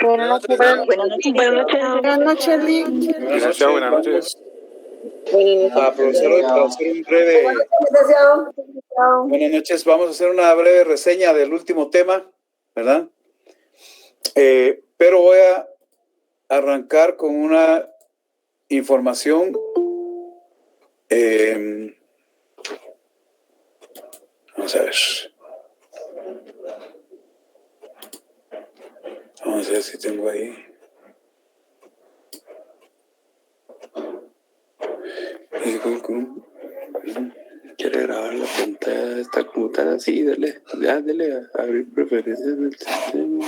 Buenas noches. Buenas noches. Buenas noches, Lee. Licenciado, buenas noches. Profesor, para hacer un breve... Buenas noches, vamos a hacer una breve reseña del último tema, ¿verdad? Pero voy a arrancar con una información vamos a ver. Vamos a ver si tengo ahí. ¿Quiere grabar la pantalla de esta computadora? Sí, dele a abrir preferencias del sistema.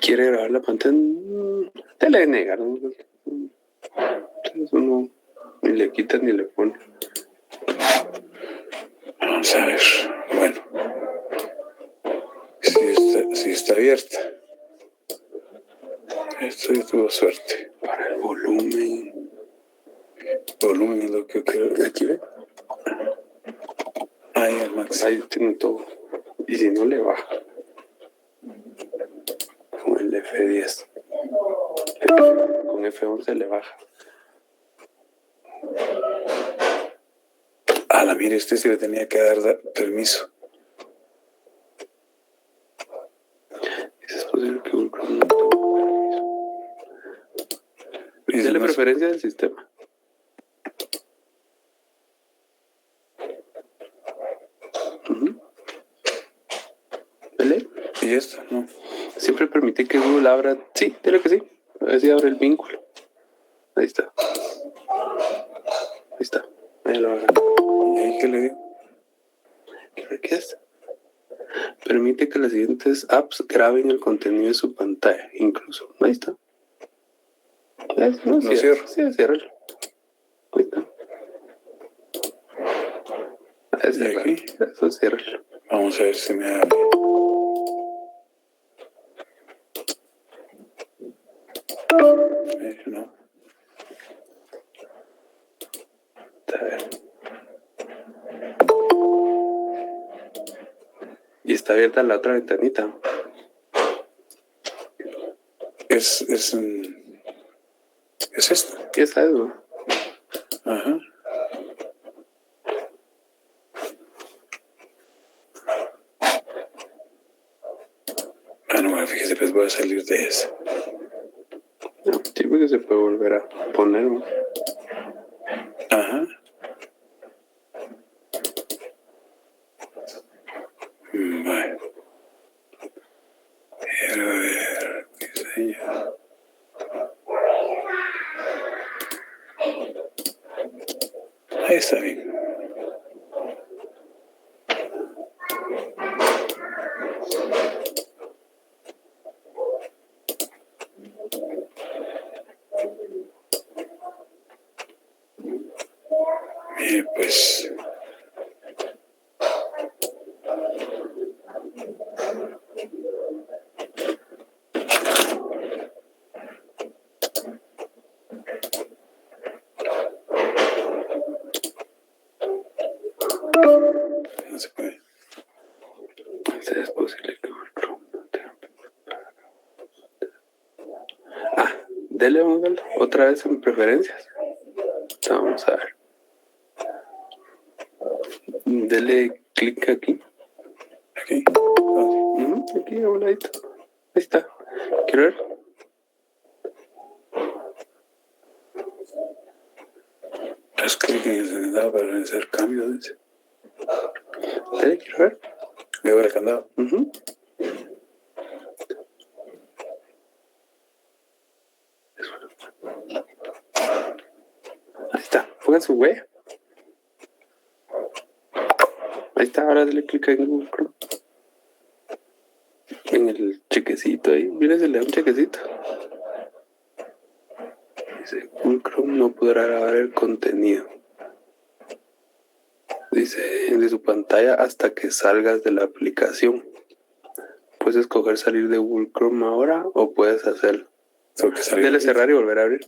¿Quiere grabar la pantalla? Dele a negar. Eso no, ni le quita ni le pone. Vamos a ver. Bueno. Si está abierta. Esto ya tuvo suerte. Para el volumen. Volumen es lo que quiero. Aquí ve. Ahí el máximo. Ahí tiene todo. Y si no le baja. Con el F10. Con F11 le baja. Mire, sí le tenía que dar permiso. Es posible que Google Chrome no tenga permiso. Dele preferencia del sistema. ¿Vale? ¿Y esto? No. Siempre permite que Google abra. Sí, dile que sí. A ver si abre el vínculo. Ahí está. Ahí está. Ahí lo agarra. ¿Y ahí qué le digo? ¿Qué es? Permite que las siguientes apps graben el contenido de su pantalla, incluso. Ahí está. No cierro. Sí, ciérralo. Ahí está. ¿Y aquí? Eso ciérralo. Vamos a ver si me abre. No. A ver. Y está abierta la otra ventanita. Es esta. ¿Qué es algo? Ajá. No, fíjese, pues voy a salir de esa. Sí, porque se puede volver a poner, ¿no? Ajá. Bueno. Quiero ver, qué sé yo. Ahí está bien. Bien, pues. No se puede. Es posible que Google Chrome no tenga. Dele otra vez en preferencias. Vamos a ver. Dele clic aquí. Aquí. Aquí a un ladito. Ahí está. ¿Quiero ver? Es clic en el candado para hacer cambio, dice. Dele, quiero ver. Veo el candado. Ahí está. Ponga su huella. Ahí está. Ahora dele clic en Google Chrome. En el chequecito ahí. Mire, se le da un chequecito. Dice, Google Chrome no podrá grabar el contenido. Dice, de su pantalla hasta que salgas de la aplicación. Puedes escoger salir de Google Chrome ahora o puedes hacerlo. Dele cerrar y volver a abrir.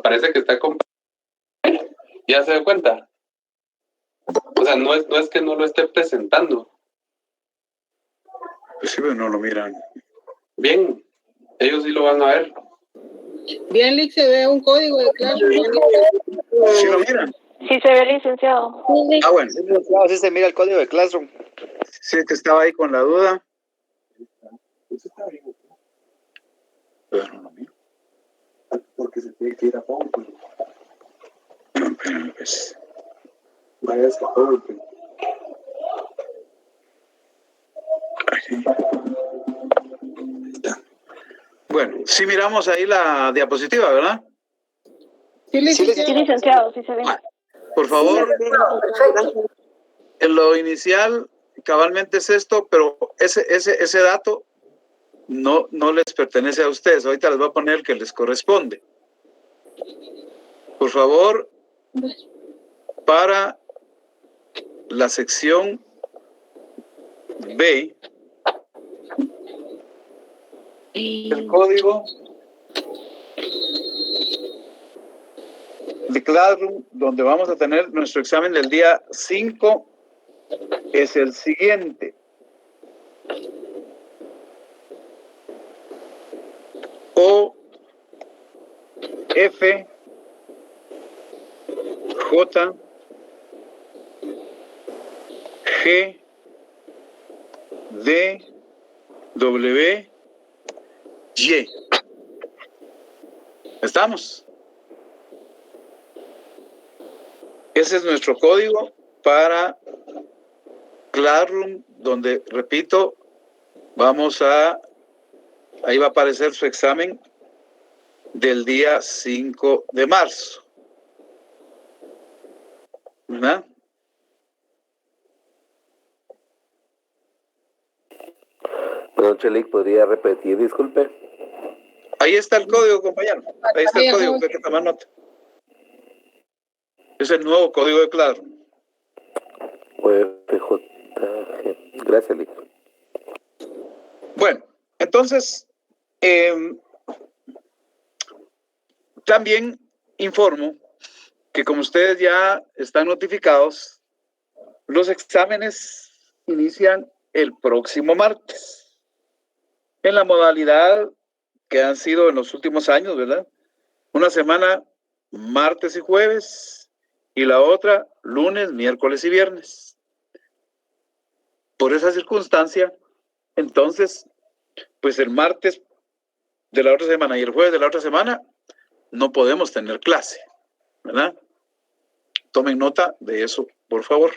Parece que está con... ¿Ya se da cuenta? O sea, no es que no lo esté presentando. Pues sí, pero no lo miran. Bien, ellos sí lo van a ver. Bien, Lick, se ve un código de clase. ¿Sí lo miran? Sí se ve, licenciado. Ah, bueno. Sí se mira el código de Classroom. Sí, es que estaba ahí con la duda. Pero no lo miro. Porque se tiene que ir a fondo. No, pero pues... Vaya a todo. Bueno, sí miramos ahí la diapositiva, ¿verdad? Sí, licenciado, sí se ve. Por favor, en lo inicial, cabalmente es esto, pero ese dato no les pertenece a ustedes. Ahorita les voy a poner el que les corresponde. Por favor, para la sección B, el código de Classroom, donde vamos a tener nuestro examen del día 5, es el siguiente. O, F, J, G, D, W, Y. ¿Estamos? Ese es nuestro código para Classroom, donde, repito, ahí va a aparecer su examen del día 5 de marzo. ¿Verdad? Don Chelic, ¿podría repetir? Disculpe. Ahí está el código, compañero. Ahí está el código, que hay que tomar nota. Es el nuevo código de Classroom. FJG. Gracias, Lic. Bueno, entonces, también informo que como ustedes ya están notificados, los exámenes inician el próximo martes, en la modalidad que han sido en los últimos años, ¿verdad? Una semana, martes y jueves, y la otra, lunes, miércoles y viernes. Por esa circunstancia, entonces, pues el martes de la otra semana y el jueves de la otra semana, no podemos tener clase, ¿verdad? Tomen nota de eso, por favor.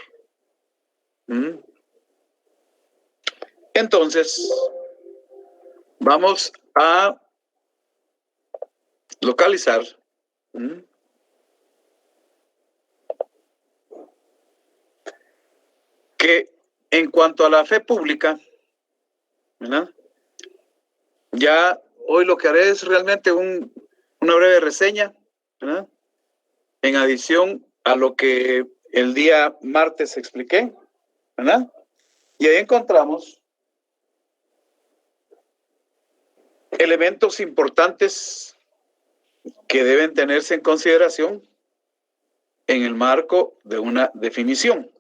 Entonces, vamos a localizar que en cuanto a la fe pública, ¿verdad? Ya hoy lo que haré es realmente una breve reseña, ¿verdad? En adición a lo que el día martes expliqué, ¿verdad? Y ahí encontramos elementos importantes que deben tenerse en consideración en el marco de una definición,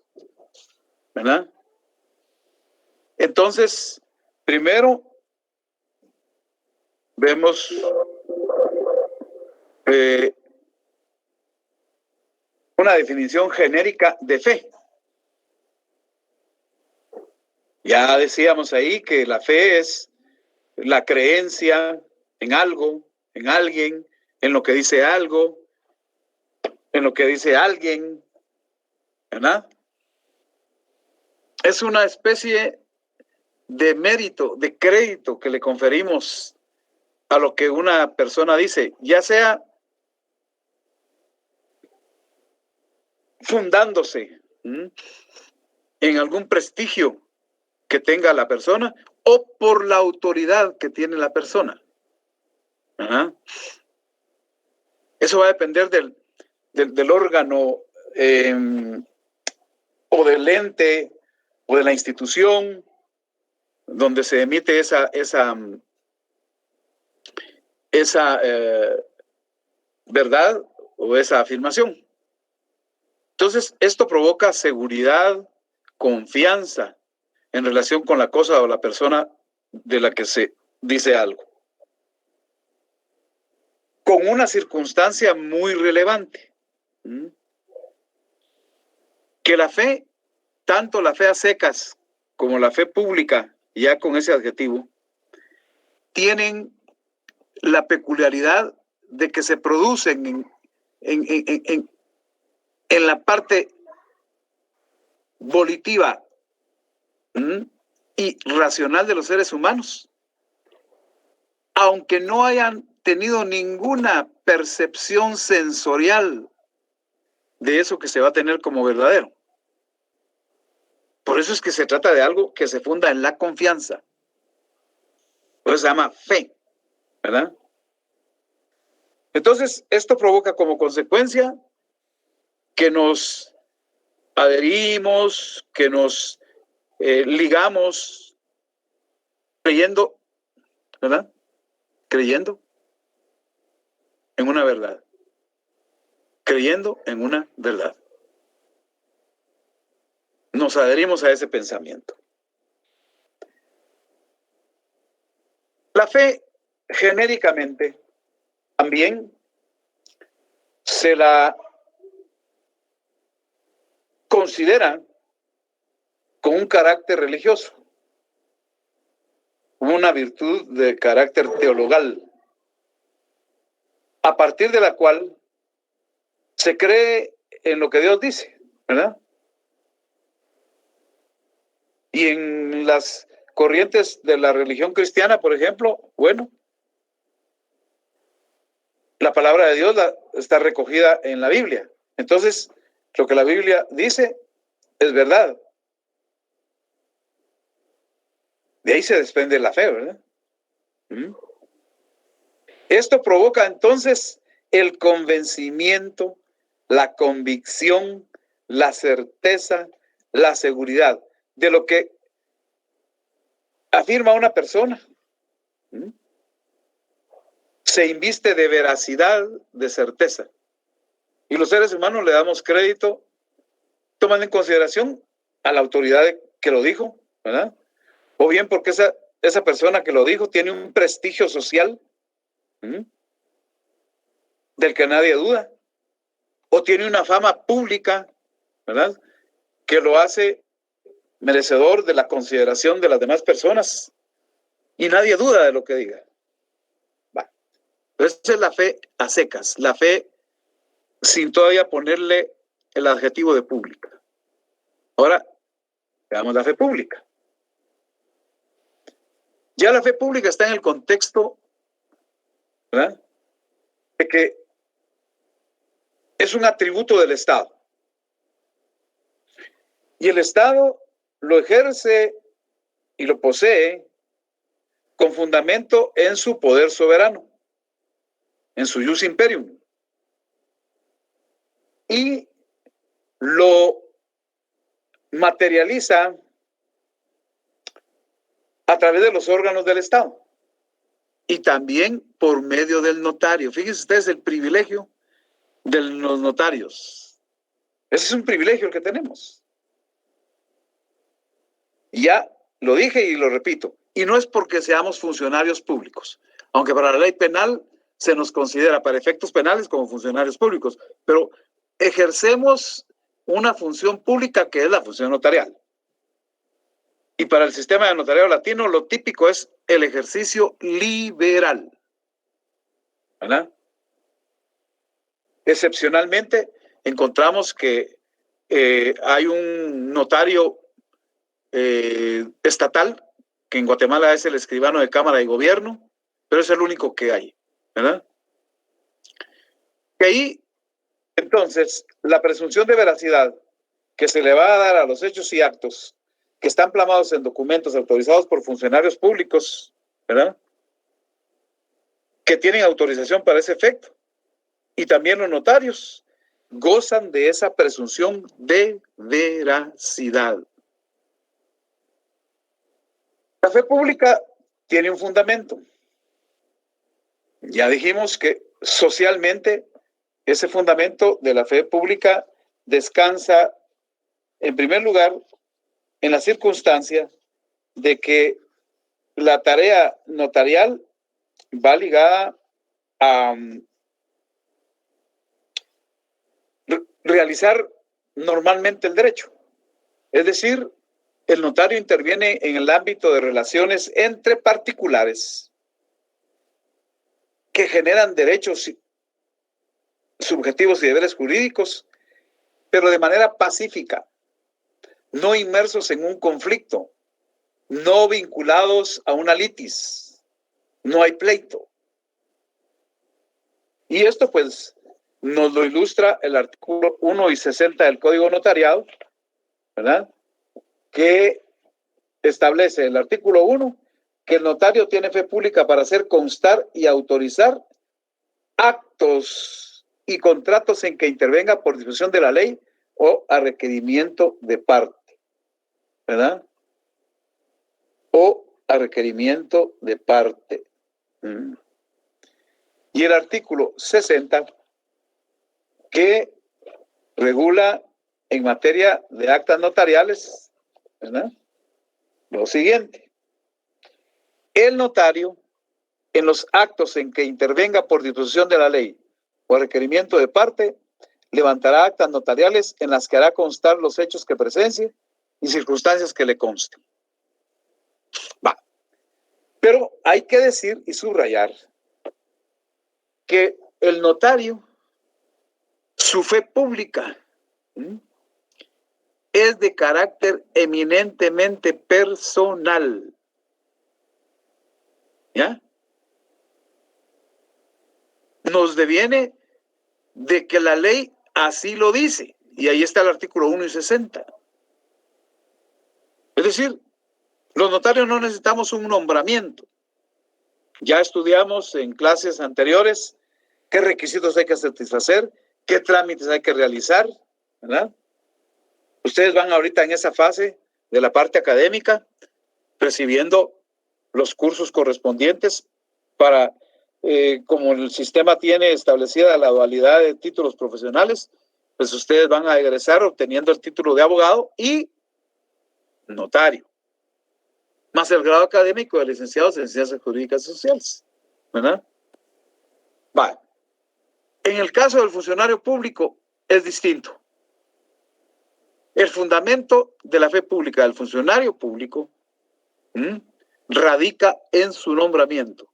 ¿verdad? Entonces, primero vemos una definición genérica de fe. Ya decíamos ahí que la fe es la creencia en algo, en alguien, en lo que dice algo, en lo que dice alguien, ¿verdad? Es una especie de mérito, de crédito que le conferimos a lo que una persona dice, ya sea fundándose en algún prestigio que tenga la persona o por la autoridad que tiene la persona. Eso va a depender del órgano o del ente o de la institución donde se emite esa verdad o esa afirmación. Entonces, esto provoca seguridad, confianza en relación con la cosa o la persona de la que se dice algo. Con una circunstancia muy relevante. Que la fe, tanto la fe a secas como la fe pública, ya con ese adjetivo, tienen la peculiaridad de que se producen en la parte volitiva y racional de los seres humanos, aunque no hayan tenido ninguna percepción sensorial de eso que se va a tener como verdadero. Por eso es que se trata de algo que se funda en la confianza. Por eso se llama fe, ¿verdad? Entonces, esto provoca como consecuencia que nos adherimos, que nos ligamos creyendo, ¿verdad? Creyendo en una verdad. Creyendo en una verdad. Nos adherimos a ese pensamiento. La fe, genéricamente, también se la considera con un carácter religioso, una virtud de carácter teologal, a partir de la cual se cree en lo que Dios dice, ¿verdad? Y en las corrientes de la religión cristiana, por ejemplo, bueno, la palabra de Dios está recogida en la Biblia. Entonces, lo que la Biblia dice es verdad. De ahí se desprende la fe, ¿verdad? Esto provoca entonces el convencimiento, la convicción, la certeza, la seguridad de lo que afirma una persona. Se inviste de veracidad, de certeza. Y los seres humanos le damos crédito, tomando en consideración a la autoridad que lo dijo, ¿verdad? O bien porque esa persona que lo dijo tiene un prestigio social del que nadie duda, o tiene una fama pública, ¿verdad?, que lo hace merecedor de la consideración de las demás personas, y nadie duda de lo que diga. Esa es la fe a secas, la fe sin todavía ponerle el adjetivo de pública. Ahora, veamos la fe pública. Ya la fe pública está en el contexto, ¿verdad?, de que es un atributo del Estado. Y el Estado lo ejerce y lo posee con fundamento en su poder soberano, en su ius imperium. Y lo materializa a través de los órganos del Estado y también por medio del notario. Fíjense ustedes el privilegio de los notarios. Ese es un privilegio el que tenemos. Ya lo dije y lo repito, y no es porque seamos funcionarios públicos, aunque para la ley penal se nos considera para efectos penales como funcionarios públicos, pero ejercemos una función pública que es la función notarial. Y para el sistema de notariado latino lo típico es el ejercicio liberal, ¿verdad? Excepcionalmente encontramos que hay un notario estatal, que en Guatemala es el escribano de Cámara y Gobierno, pero es el único que hay, ¿verdad? Y ahí, entonces, la presunción de veracidad que se le va a dar a los hechos y actos que están plasmados en documentos autorizados por funcionarios públicos, ¿verdad?, que tienen autorización para ese efecto, y también los notarios gozan de esa presunción de veracidad. La fe pública tiene un fundamento. Ya dijimos que socialmente ese fundamento de la fe pública descansa, en primer lugar, en la circunstancia de que la tarea notarial va ligada a realizar normalmente el derecho. Es decir, el notario interviene en el ámbito de relaciones entre particulares que generan derechos subjetivos y deberes jurídicos, pero de manera pacífica, no inmersos en un conflicto, no vinculados a una litis, no hay pleito. Y esto pues nos lo ilustra el artículo 1 y 60 del Código Notariado, ¿verdad? Que establece el artículo 1 que el notario tiene fe pública para hacer constar y autorizar actos y contratos en que intervenga por disposición de la ley o a requerimiento de parte, ¿verdad? O a requerimiento de parte. Y el artículo 60 que regula en materia de actas notariales, ¿verdad? Lo siguiente: el notario, en los actos en que intervenga por disposición de la ley o requerimiento de parte, levantará actas notariales en las que hará constar los hechos que presencie y circunstancias que le consten. Va. Pero hay que decir y subrayar que el notario, su fe pública, es de carácter eminentemente personal. ¿Ya? Nos deviene de que la ley así lo dice. Y ahí está el artículo 1 y 60. Es decir, los notarios no necesitamos un nombramiento. Ya estudiamos en clases anteriores qué requisitos hay que satisfacer, qué trámites hay que realizar, ¿verdad? Ustedes van ahorita en esa fase de la parte académica, recibiendo los cursos correspondientes para, como el sistema tiene establecida la dualidad de títulos profesionales, pues ustedes van a egresar obteniendo el título de abogado y notario, más el grado académico de licenciados en Ciencias Jurídicas y Sociales, ¿verdad? Vale. En el caso del funcionario público es distinto. El fundamento de la fe pública del funcionario público radica en su nombramiento.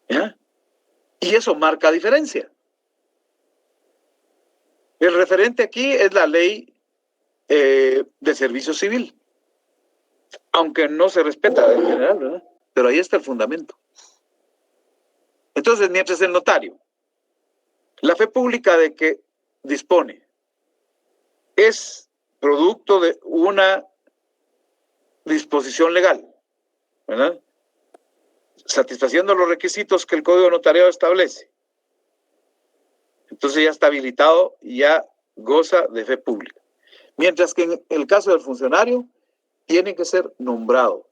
¿Ya? Y eso marca diferencia. El referente aquí es la ley de servicio civil, aunque no se respeta en general, ¿verdad? Pero ahí está el fundamento. Entonces, mientras el notario, la fe pública de que dispone, es producto de una disposición legal, ¿verdad? Satisfaciendo los requisitos que el Código Notariado establece, entonces ya está habilitado y ya goza de fe pública. Mientras que en el caso del funcionario, tiene que ser nombrado.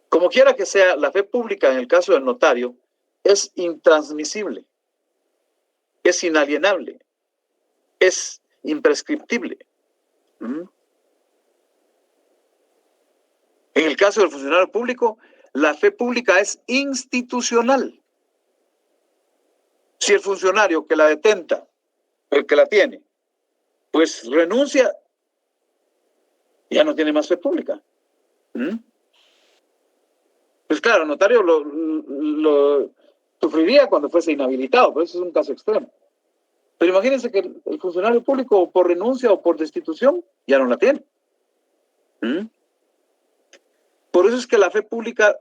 Como quiera que sea, la fe pública en el caso del notario es intransmisible, es inalienable, es imprescriptible. En el caso del funcionario público, la fe pública es institucional. Si el funcionario que la detenta, el que la tiene, pues renuncia, ya no tiene más fe pública. Pues claro, el notario lo sufriría cuando fuese inhabilitado, pero eso es un caso extremo. Pero imagínense que el funcionario público, por renuncia o por destitución, ya no la tiene. Por eso es que la fe pública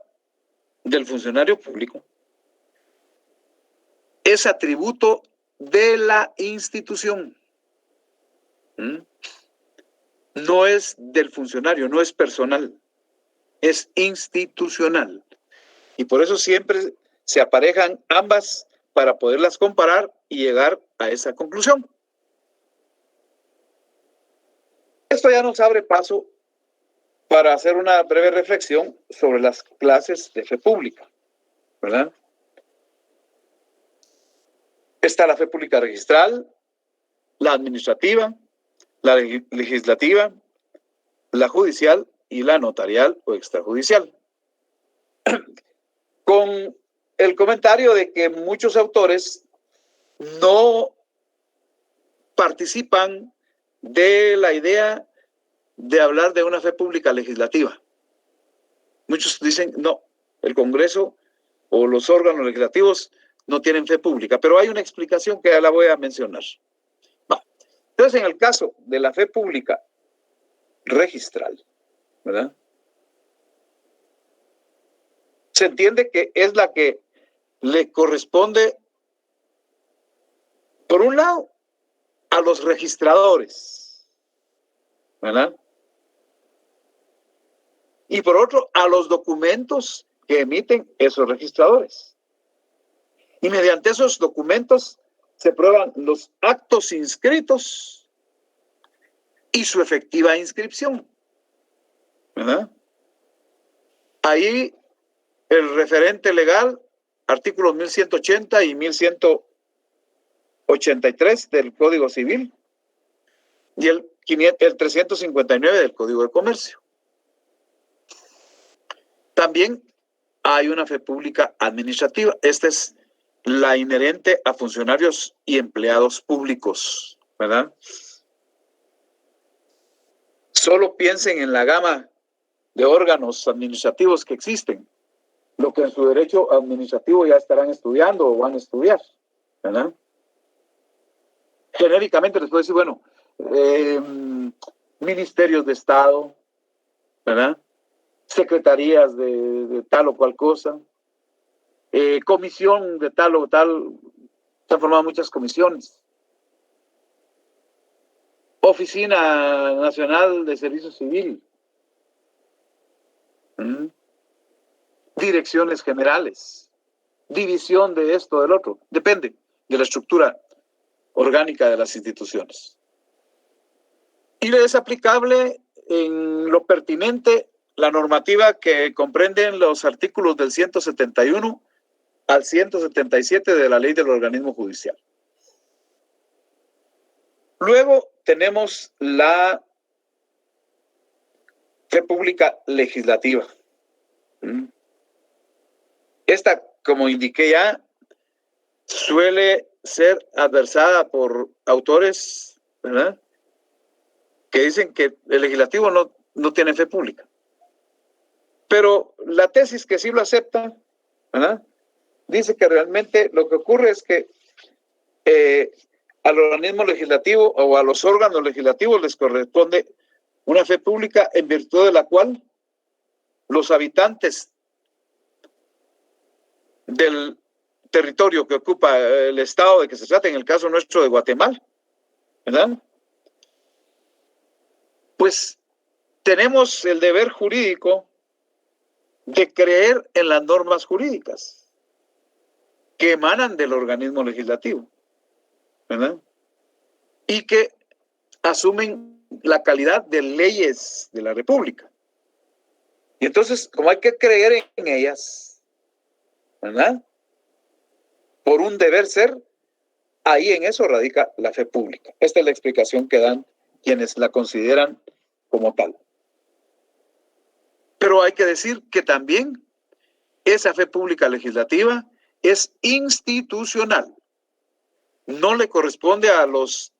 del funcionario público es atributo de la institución. No es del funcionario, no es personal, es institucional. Y por eso siempre se aparejan ambas para poderlas comparar y llegar a esa conclusión. Esto ya nos abre paso para hacer una breve reflexión sobre las clases de fe pública, ¿verdad? Está la fe pública registral, la administrativa, la legislativa, la judicial y la notarial o extrajudicial. Con el comentario de que muchos autores no participan de la idea de hablar de una fe pública legislativa. Muchos dicen, no, el Congreso o los órganos legislativos no tienen fe pública, pero hay una explicación que ya la voy a mencionar. Entonces, en el caso de la fe pública registral, ¿verdad? Se entiende que es la que le corresponde, por un lado, a los registradores, ¿verdad? Y por otro, a los documentos que emiten esos registradores. Y mediante esos documentos se prueban los actos inscritos y su efectiva inscripción, ¿verdad? Ahí el referente legal, artículos 1180 y 1183 del Código Civil y el 359 del Código de Comercio. También hay una fe pública administrativa. Esta es la inherente a funcionarios y empleados públicos, ¿verdad? Solo piensen en la gama de órganos administrativos que existen, lo que en su derecho administrativo ya estarán estudiando o van a estudiar, ¿verdad? Genéricamente les puedo decir, bueno, ministerios de Estado, ¿verdad? Secretarías de tal o cual cosa, comisión de tal o tal, se han formado muchas comisiones. Oficina Nacional de Servicio Civil. Direcciones generales. División de esto, del otro. Depende de la estructura orgánica de las instituciones. Y le es aplicable en lo pertinente la normativa que comprenden los artículos del 171 al 177 de la Ley del Organismo Judicial. Luego tenemos la fe pública legislativa. Esta, como indiqué ya, suele ser adversada por autores, ¿verdad?, que dicen que el legislativo no tiene fe pública. Pero la tesis que sí lo acepta, ¿verdad?, dice que realmente lo que ocurre es que al organismo legislativo o a los órganos legislativos les corresponde una fe pública en virtud de la cual los habitantes del territorio que ocupa el estado de que se trata, en el caso nuestro de Guatemala, ¿verdad?, pues tenemos el deber jurídico de creer en las normas jurídicas que emanan del organismo legislativo, ¿verdad?, y que asumen la calidad de leyes de la República. Y entonces, como hay que creer en ellas, ¿verdad?, por un deber ser, ahí en eso radica la fe pública. Esta es la explicación que dan quienes la consideran como tal. Pero hay que decir que también esa fe pública legislativa es institucional. No le corresponde a los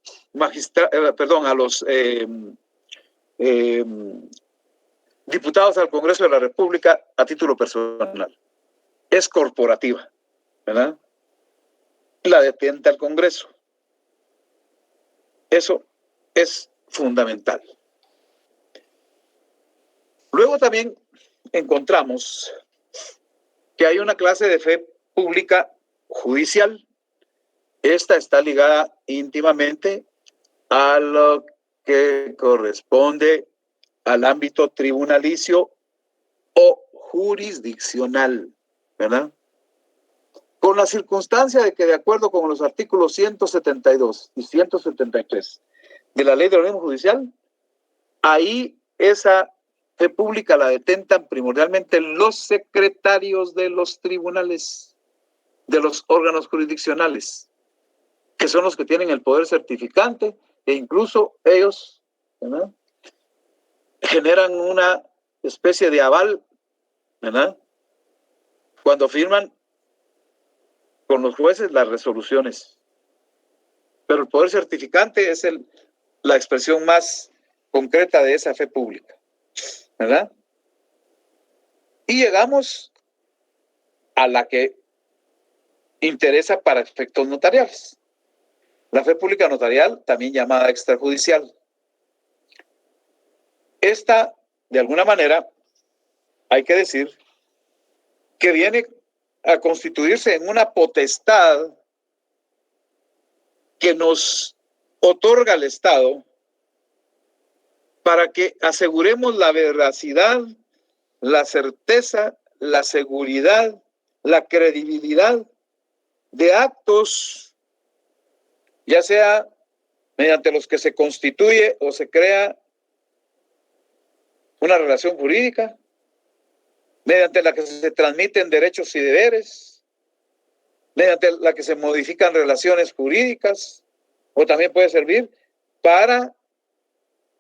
diputados al Congreso de la República a título personal. Es corporativa, ¿verdad? La detenta el Congreso. Eso es fundamental. Luego también encontramos que hay una clase de fe pública judicial. Esta está ligada íntimamente a lo que corresponde al ámbito tribunalicio o jurisdiccional, ¿verdad? Con la circunstancia de que, de acuerdo con los artículos 172 y 173 de la Ley de Organismo Judicial, ahí esa fe pública la detentan primordialmente los secretarios de los tribunales, de los órganos jurisdiccionales, que son los que tienen el poder certificante, e incluso ellos, ¿verdad?, generan una especie de aval, ¿verdad?, cuando firman con los jueces las resoluciones. Pero el poder certificante es la expresión más concreta de esa fe pública, ¿verdad? Y llegamos a la que interesa para efectos notariales. La fe pública notarial, también llamada extrajudicial. Esta, de alguna manera, hay que decir que viene a constituirse en una potestad que nos otorga el Estado para que aseguremos la veracidad, la certeza, la seguridad, la credibilidad de actos, ya sea mediante los que se constituye o se crea una relación jurídica, mediante la que se transmiten derechos y deberes, mediante la que se modifican relaciones jurídicas, o también puede servir para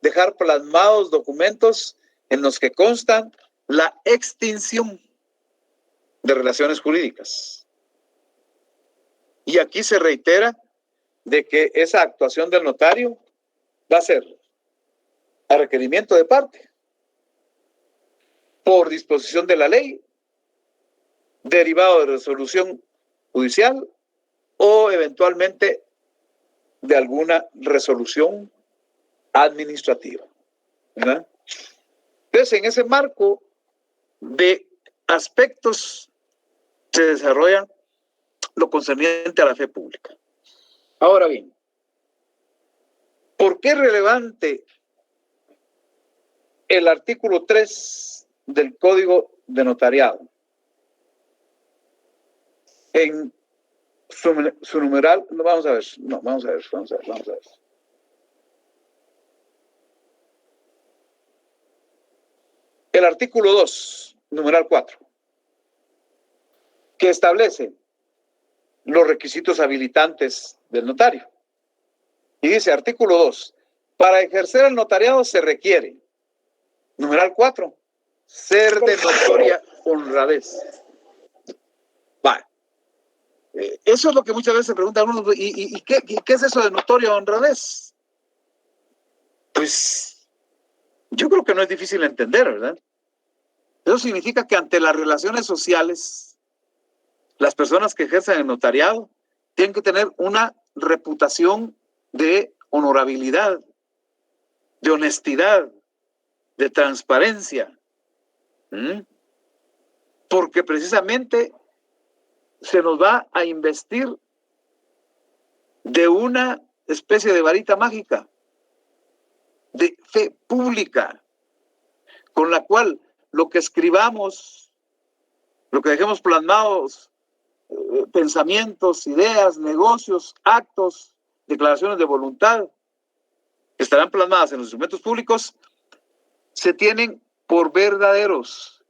dejar plasmados documentos en los que constan la extinción de relaciones jurídicas. Y aquí se reitera de que esa actuación del notario va a ser a requerimiento de parte, por disposición de la ley, derivado de resolución judicial o eventualmente de alguna resolución administrativa, ¿verdad? Entonces, en ese marco de aspectos se desarrolla lo concerniente a la fe pública. Ahora bien, ¿por qué es relevante el artículo 3 del Código de Notariado? En su numeral, vamos a ver. El artículo 2, numeral 4, que establece los requisitos habilitantes del notario. Y dice, artículo 2, para ejercer el notariado se requiere, numeral 4, ser de notoria honradez. Va. Eso es lo que muchas veces se pregunta a uno, ¿y qué es eso de notoria honradez? Pues yo creo que no es difícil entender, ¿verdad? Eso significa que ante las relaciones sociales, las personas que ejercen el notariado tienen que tener una reputación de honorabilidad, de honestidad, de transparencia. Porque precisamente se nos va a investir de una especie de varita mágica, de fe pública, con la cual lo que escribamos, lo que dejemos plasmados, pensamientos, ideas, negocios, actos, declaraciones de voluntad, que estarán plasmadas en los instrumentos públicos, se tienen por verdaderos,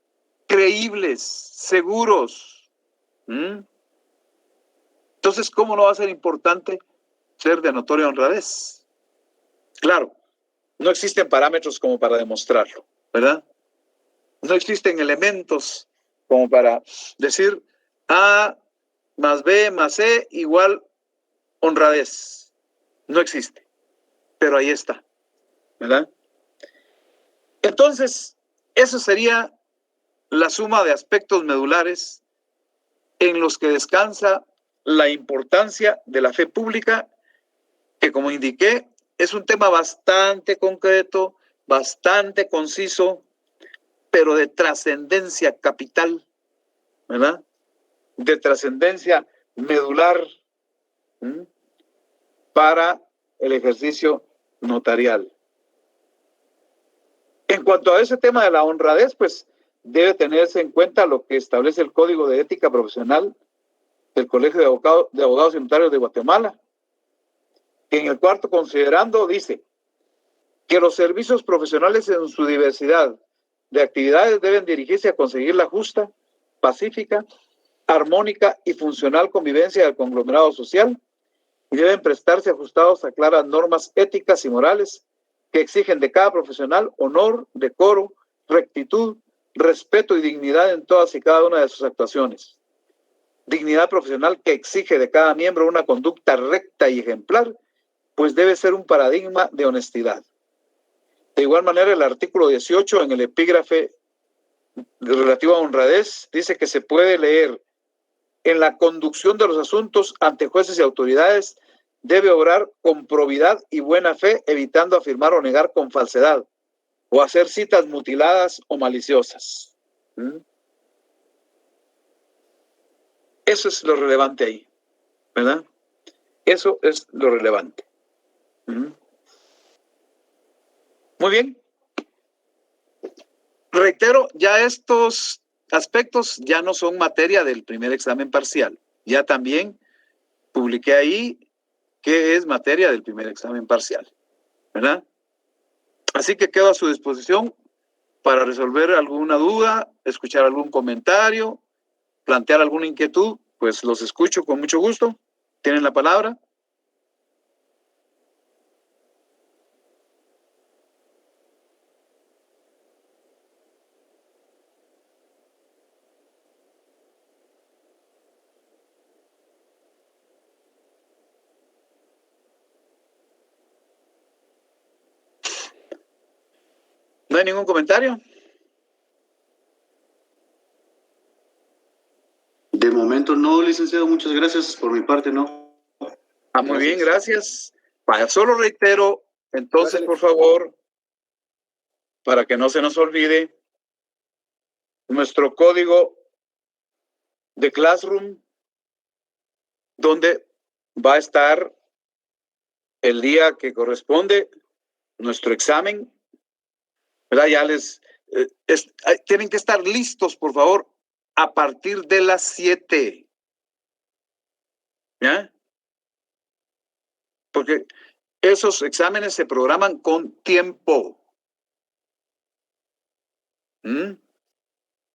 creíbles, seguros. Entonces, ¿cómo no va a ser importante ser de notoria honradez? Claro, no existen parámetros como para demostrarlo, ¿verdad? No existen elementos como para decir A más B más C igual honradez. No existe, pero ahí está, ¿verdad? Entonces, eso sería la suma de aspectos medulares en los que descansa la importancia de la fe pública, que como indiqué, es un tema bastante concreto, bastante conciso, pero de trascendencia capital, ¿verdad? De trascendencia medular para el ejercicio notarial. En cuanto a ese tema de la honradez, pues debe tenerse en cuenta lo que establece el Código de Ética Profesional del Colegio de Abogados y Notarios de Guatemala, que en el cuarto considerando dice que los servicios profesionales en su diversidad de actividades deben dirigirse a conseguir la justa, pacífica, armónica y funcional convivencia del conglomerado social y deben prestarse ajustados a claras normas éticas y morales que exigen de cada profesional honor, decoro, rectitud, respeto y dignidad en todas y cada una de sus actuaciones. Dignidad profesional que exige de cada miembro una conducta recta y ejemplar, pues debe ser un paradigma de honestidad. De igual manera, el artículo 18 en el epígrafe relativo a honradez dice que se puede leer: en la conducción de los asuntos ante jueces y autoridades debe obrar con probidad y buena fe, evitando afirmar o negar con falsedad o hacer citas mutiladas o maliciosas. Eso es lo relevante ahí, ¿verdad? Eso es lo relevante. Muy bien. Reitero, ya estos aspectos ya no son materia del primer examen parcial. Ya también publiqué ahí que es materia del primer examen parcial, ¿verdad? Así que quedo a su disposición para resolver alguna duda, escuchar algún comentario, plantear alguna inquietud, pues los escucho con mucho gusto. ¿Tienen la palabra? ¿No hay ningún comentario? De momento no, licenciado, muchas gracias. Por mi parte, no. Muy bien, gracias. Vaya, solo reitero, entonces, por favor, para que no se nos olvide, nuestro código de Classroom, donde va a estar el día que corresponde nuestro examen, ¿verdad? Ya tienen que estar listos, por favor, a partir de las 7. ¿Ya? Porque esos exámenes se programan con tiempo.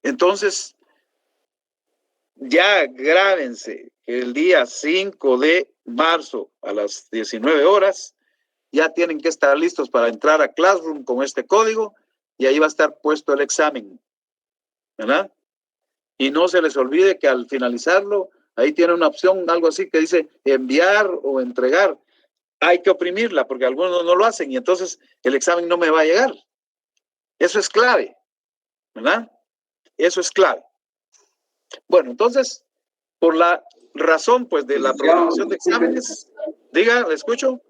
Entonces, ya grábense que el día 5 de marzo a las 19 horas ya tienen que estar listos para entrar a Classroom con este código y ahí va a estar puesto el examen, ¿verdad? Y no se les olvide que al finalizarlo, ahí tiene una opción, algo así que dice enviar o entregar. Hay que oprimirla porque algunos no lo hacen y entonces el examen no me va a llegar. Eso es clave, ¿verdad? Eso es clave. Bueno, entonces, por la razón, pues, de la programación de exámenes, diga, ¿le escucho?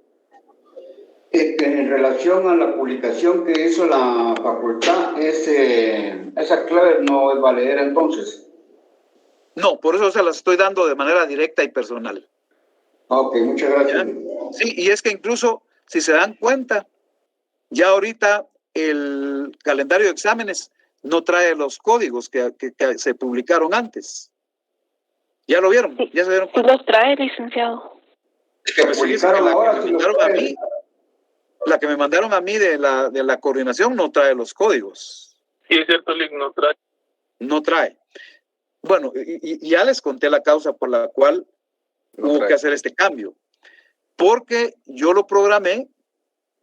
En relación a la publicación que hizo la facultad, esa clave no es valedera entonces. No, por eso se las estoy dando de manera directa y personal. Ok, muchas gracias. ¿Ya? Sí, y es que incluso, si se dan cuenta, ya ahorita el calendario de exámenes no trae los códigos que se publicaron antes. ¿Ya lo vieron? Sí, ¿Ya se dieron sí cuenta? los trae, licenciado. Pues fíjese que la que me mandaron a mí de la coordinación no trae los códigos. Sí, es cierto, Lick, no trae. No trae. Bueno, y ya les conté la causa por la cual hubo que hacer este cambio. Porque yo lo programé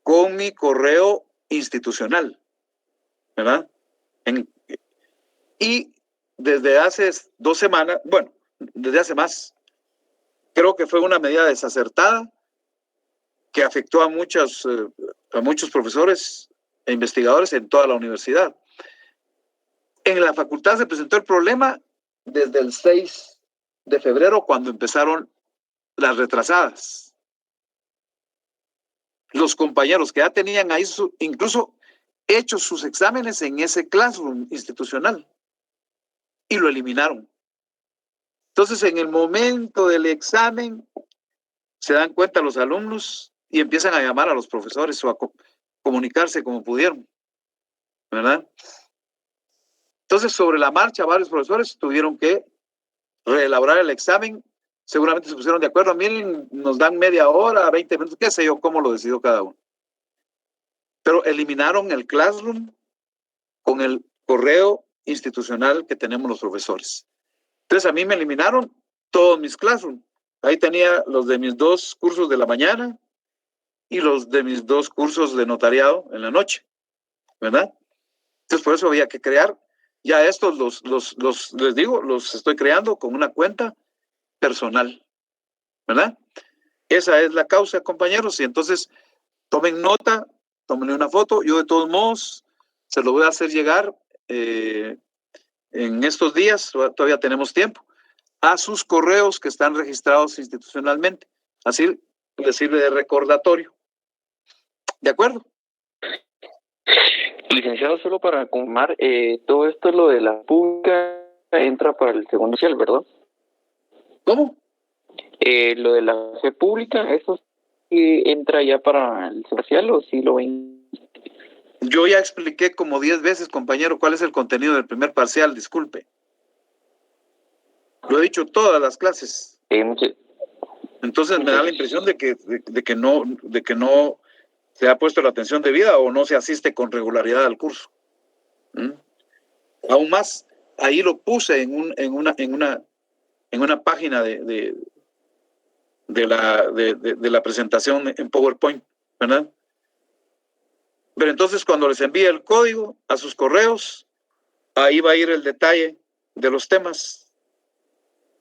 con mi correo institucional, ¿verdad? Y desde hace 2 semanas, bueno, desde hace más, creo que fue una medida desacertada que afectó a muchos profesores e investigadores en toda la universidad. En la facultad se presentó el problema desde el 6 de febrero, cuando empezaron las retrasadas. Los compañeros que ya tenían ahí incluso hechos sus exámenes en ese Classroom institucional y lo eliminaron. Entonces, en el momento del examen, se dan cuenta los alumnos y empiezan a llamar a los profesores o a comunicarse como pudieron, ¿verdad? Entonces, sobre la marcha, varios profesores tuvieron que reelaborar el examen. Seguramente se pusieron de acuerdo. Miren, nos dan media hora, 20 minutos, qué sé yo, cómo lo decidió cada uno. Pero eliminaron el Classroom con el correo institucional que tenemos los profesores. Entonces, a mí me eliminaron todos mis Classroom. Ahí tenía los de mis 2 cursos de la mañana y los de mis 2 cursos de notariado en la noche, ¿verdad? Entonces, por eso había que crear. Ya estos les digo, los estoy creando con una cuenta personal, ¿verdad? Esa es la causa, compañeros. Y entonces, tomen nota, tomen una foto. Yo, de todos modos, se lo voy a hacer llegar en estos días, todavía tenemos tiempo, a sus correos que están registrados institucionalmente. Así les sirve de recordatorio. ¿De acuerdo? Licenciado, solo para confirmar, todo esto, lo de la pública, entra para el segundo social, ¿verdad? ¿Cómo? Lo de la fe pública, ¿eso sí entra ya para el social o sí lo ven? Yo ya expliqué como 10 veces, compañero, cuál es el contenido del primer parcial, disculpe. Lo he dicho todas las clases. Entonces me da la impresión de que no se ha puesto la atención debida o no se asiste con regularidad al curso. Aún más, ahí lo puse en una página de la presentación en PowerPoint, ¿verdad? Pero entonces, cuando les envíe el código a sus correos, ahí va a ir el detalle de los temas.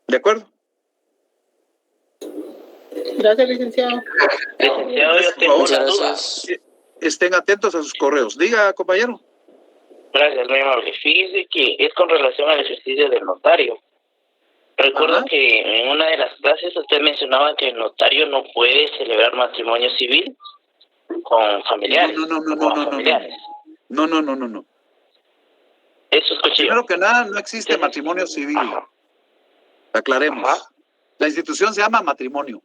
¿De acuerdo? Gracias, licenciado. Licenciado, yo tengo una duda. Estén atentos a sus correos. Diga, compañero. Gracias, muy amable. Fíjese que es con relación al ejercicio del notario. Recuerdo que en una de las clases usted mencionaba que el notario no puede celebrar matrimonio civil con familiares. No. Eso escuché. Primero que nada, no existe matrimonio civil. Aclaremos. La institución se llama matrimonio.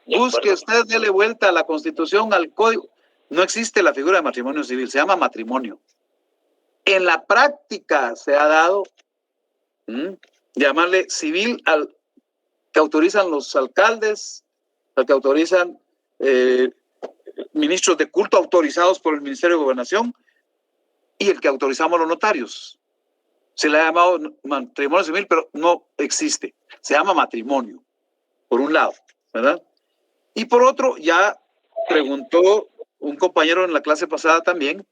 Busque usted, dele vuelta a la Constitución, al Código. No existe la figura de matrimonio civil, se llama matrimonio. En la práctica se ha dado llamarle civil al que autorizan los alcaldes, al que autorizan ministros de culto autorizados por el Ministerio de Gobernación y el que autorizamos los notarios. Se le ha llamado matrimonio civil, pero no existe. Se llama matrimonio, por un lado, ¿verdad? Y por otro, ya preguntó un compañero en la clase pasada también.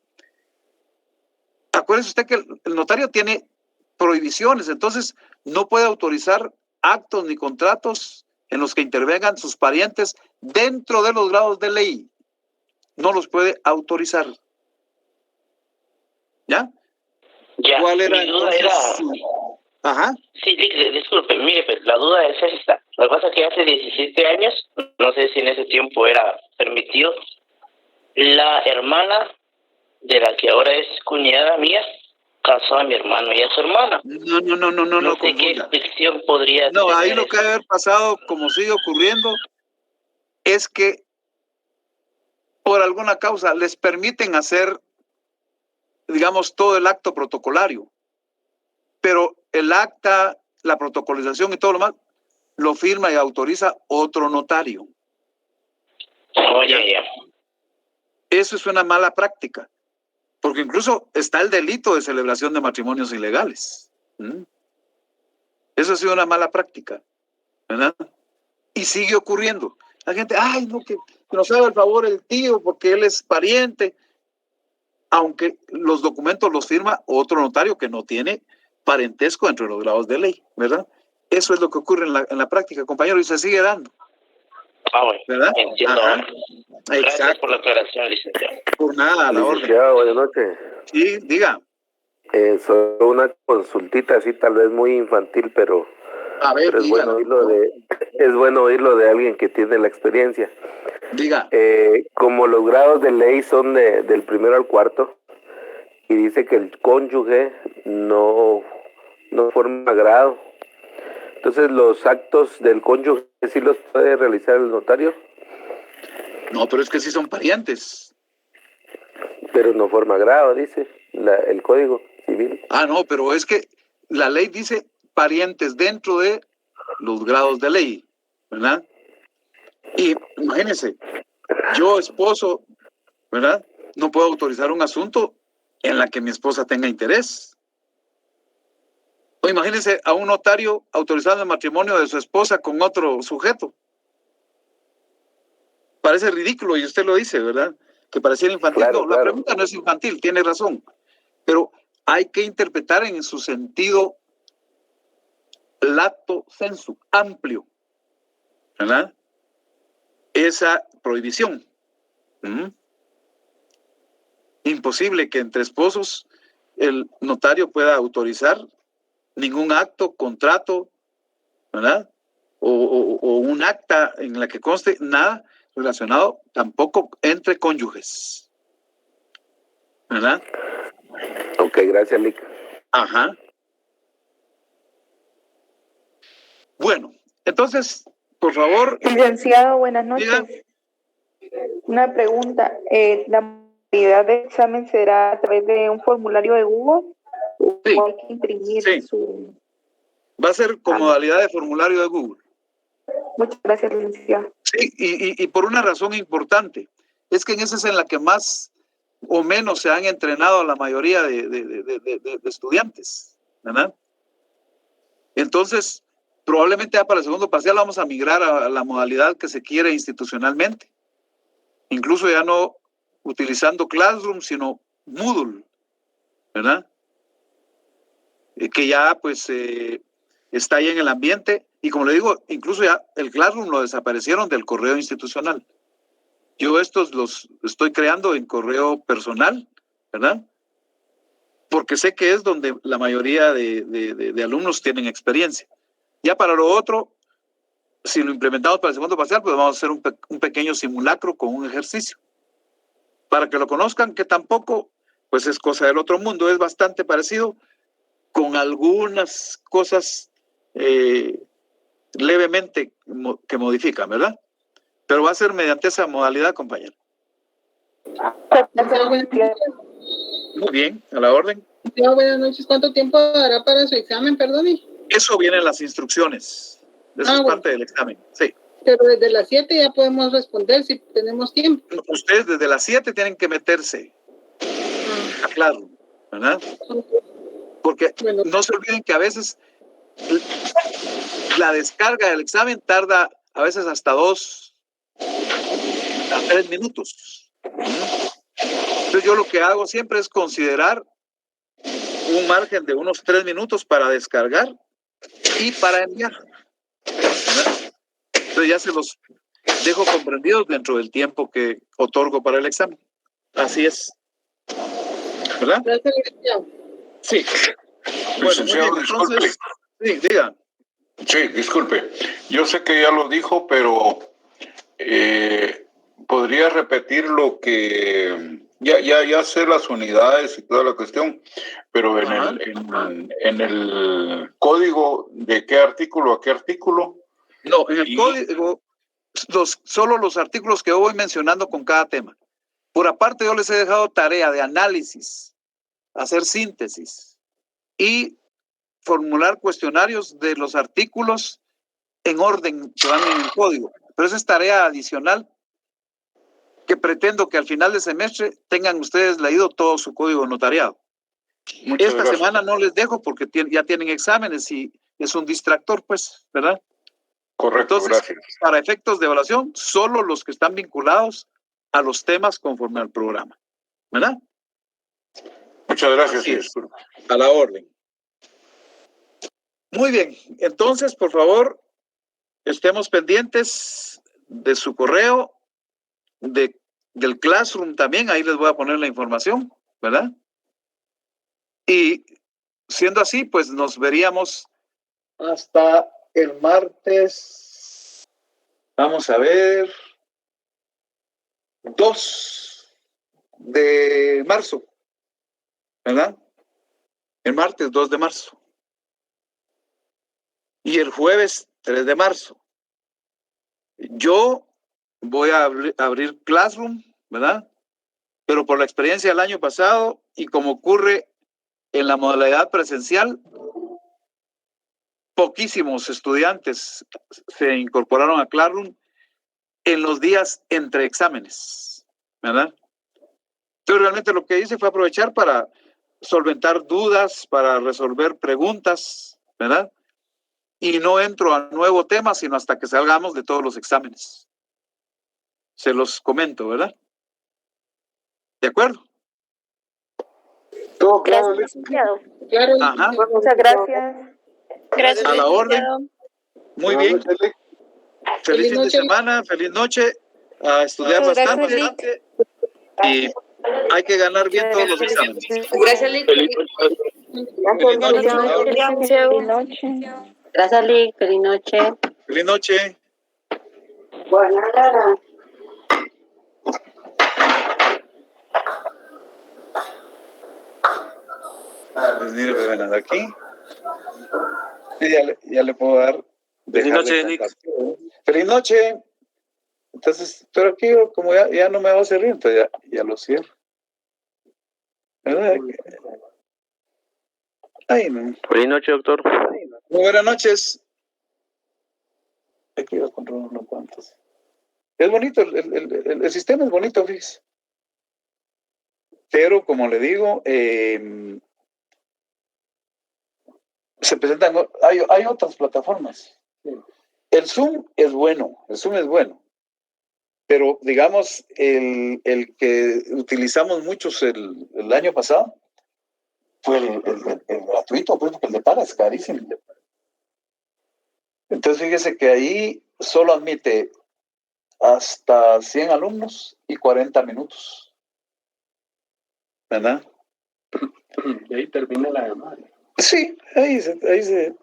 Acuérdese usted que el notario tiene prohibiciones, entonces no puede autorizar actos ni contratos en los que intervengan sus parientes dentro de los grados de ley. No los puede autorizar. ¿Ya? Ya. ¿Cuál era Mi duda entonces era... Ajá. Sí, disculpe, mire, pues la duda es esta. Lo que pasa es que hace 17 años, no sé si en ese tiempo era permitido, la hermana de la que ahora es cuñada mía casó a mi hermano y a su hermana. No sé qué excepción podría No, tener ahí lo que ha haber pasado, como sigue ocurriendo, es que por alguna causa les permiten hacer, digamos, todo el acto protocolario, pero el acta, la protocolización y todo lo demás, lo firma y autoriza otro notario. Ya. Eso es una mala práctica, porque incluso está el delito de celebración de matrimonios ilegales. Eso ha sido una mala práctica, ¿verdad? Y sigue ocurriendo. La gente, no, que nos haga el favor el tío porque él es pariente, aunque los documentos los firma otro notario que no tiene parentesco entre los grados de ley, ¿verdad? Eso es lo que ocurre en la práctica, compañero, y se sigue dando. Bueno, ¿verdad? Entiendo. Gracias por la aclaración, licenciado. Por nada, a la orden. Buenas noches. Sí, diga. Solo una consultita así, tal vez muy infantil, pero, a ver, pero es bueno oírlo de alguien que tiene la experiencia. Diga. Como los grados de ley son del primero al cuarto, y dice que el cónyuge no forma grado. Entonces, ¿los actos del cónyuge sí los puede realizar el notario? No, pero es que sí son parientes. Pero no forma grado, dice el Código Civil. No, pero es que la ley dice parientes dentro de los grados de ley, ¿verdad? Y imagínense, yo, esposo, ¿verdad? No puedo autorizar un asunto en la que mi esposa tenga interés. O imagínense a un notario autorizando el matrimonio de su esposa con otro sujeto. Parece ridículo y usted lo dice, ¿verdad? Que pareciera infantil. Claro, No, la claro. pregunta no es infantil, tiene razón. Pero hay que interpretar en su sentido lato sensu, amplio, ¿verdad? Esa prohibición. Imposible que entre esposos el notario pueda autorizar ningún acto, contrato, ¿verdad? O un acta en la que conste nada relacionado tampoco entre cónyuges, ¿verdad? Ok, gracias, Lick. Ajá. Bueno, entonces, por favor. Licenciado, buenas noches. Diga. Una pregunta. ¿La modalidad de examen será a través de un formulario de Google? ¿O Sí. hay que imprimir su...? Va a ser con modalidad de formulario de Google. Muchas gracias, licenciado. Sí, y por una razón importante. Es que en esa es en la que más o menos se han entrenado la mayoría de estudiantes, ¿verdad? Entonces, probablemente ya para el segundo parcial vamos a migrar a la modalidad que se quiere institucionalmente. Incluso ya no utilizando Classroom, sino Moodle, ¿verdad? Que ya pues está ahí en el ambiente. Y como le digo, incluso ya el Classroom lo desaparecieron del correo institucional. Yo estos los estoy creando en correo personal, ¿verdad? Porque sé que es donde la mayoría de alumnos tienen experiencia. Ya para lo otro, si lo implementamos para el segundo parcial, pues vamos a hacer un pequeño simulacro con un ejercicio. Para que lo conozcan, que tampoco, pues es cosa del otro mundo, es bastante parecido, con algunas cosas levemente que modifican, ¿verdad? Pero va a ser mediante esa modalidad, compañero. Muy bien, a la orden. Buenas noches. ¿Cuánto tiempo dará para su examen, perdone? Eso viene en las instrucciones. Eso es parte del examen, sí. Pero desde las 7 ya podemos responder si tenemos tiempo. Ustedes desde las 7 tienen que meterse. Claro, ¿verdad? Porque no se olviden que a veces la descarga del examen tarda a veces hasta 2 a 3 minutos. Entonces yo lo que hago siempre es considerar un margen de unos 3 minutos para descargar y para enviar, ¿verdad? Entonces ya se los dejo comprendidos dentro del tiempo que otorgo para el examen. Así es. ¿Verdad? Sí. Bueno, muy bien, entonces, sí, diga. Sí, disculpe. Yo sé que ya lo dijo, pero podría repetir lo que ya sé las unidades y toda la cuestión, pero en el código, ¿de qué artículo a qué artículo? No, en el código, solo los artículos que voy mencionando con cada tema. Por aparte, yo les he dejado tarea de análisis, hacer síntesis y formular cuestionarios de los artículos en orden que van en el código. Pero esa es tarea adicional que pretendo que al final del semestre tengan ustedes leído todo su código notariado. Esta semana no les dejo porque ya tienen exámenes y es un distractor, pues, ¿verdad? Correcto, entonces, gracias. Para efectos de evaluación, solo los que están vinculados a los temas conforme al programa, ¿verdad? Muchas gracias. A la orden. Muy bien, entonces, por favor, estemos pendientes de su correo, del Classroom también, ahí les voy a poner la información, ¿verdad? Y siendo así, pues nos veríamos hasta el martes, vamos a ver, 2 de marzo, ¿verdad? El martes 2 de marzo. Y el jueves 3 de marzo. Yo voy a abrir Classroom, ¿verdad? Pero por la experiencia del año pasado y como ocurre en la modalidad presencial, poquísimos estudiantes se incorporaron a Classroom en los días entre exámenes, ¿verdad? Entonces realmente lo que hice fue aprovechar para solventar dudas, para resolver preguntas ¿verdad? Y no entro a nuevo tema, sino hasta que salgamos de todos los exámenes. Se los comento, ¿verdad? ¿De acuerdo? Todo claro, Gracias, licenciado. Claro. Ajá. Muchas gracias. Gracias, A la orden. licenciado. Muy bien. Feliz Feliz fin de noche. semana, feliz noche. A estudiar Muchas bastante. gracias, Y hay que ganar bien todos los exámenes. Gracias, Lick. Feliz Feliz noche. Buenas noches, licenciado. Feliz noche. Gracias, Lick. Feliz noche. Feliz noche. Pues mire, pues ven aquí. Y ya le puedo dar. Feliz noche, dejarle Nick. contacto. Feliz noche. Entonces, pero aquí como ya no me va a servir, entonces ya lo cierro. ¿Verdad? Ay, no. Feliz noche, doctor. Muy buenas noches. Aquí va a controlar unos cuantos. Es bonito, el sistema es bonito, fíjese. Pero, como le digo, se presentan, hay otras plataformas. El Zoom es bueno, pero digamos, el que utilizamos muchos el año pasado fue el gratuito, pues, porque el de paga es carísimo. Entonces, fíjese que ahí solo admite hasta 100 alumnos y 40 minutos. ¿Verdad? Y ahí termina la llamada. Sí, ahí se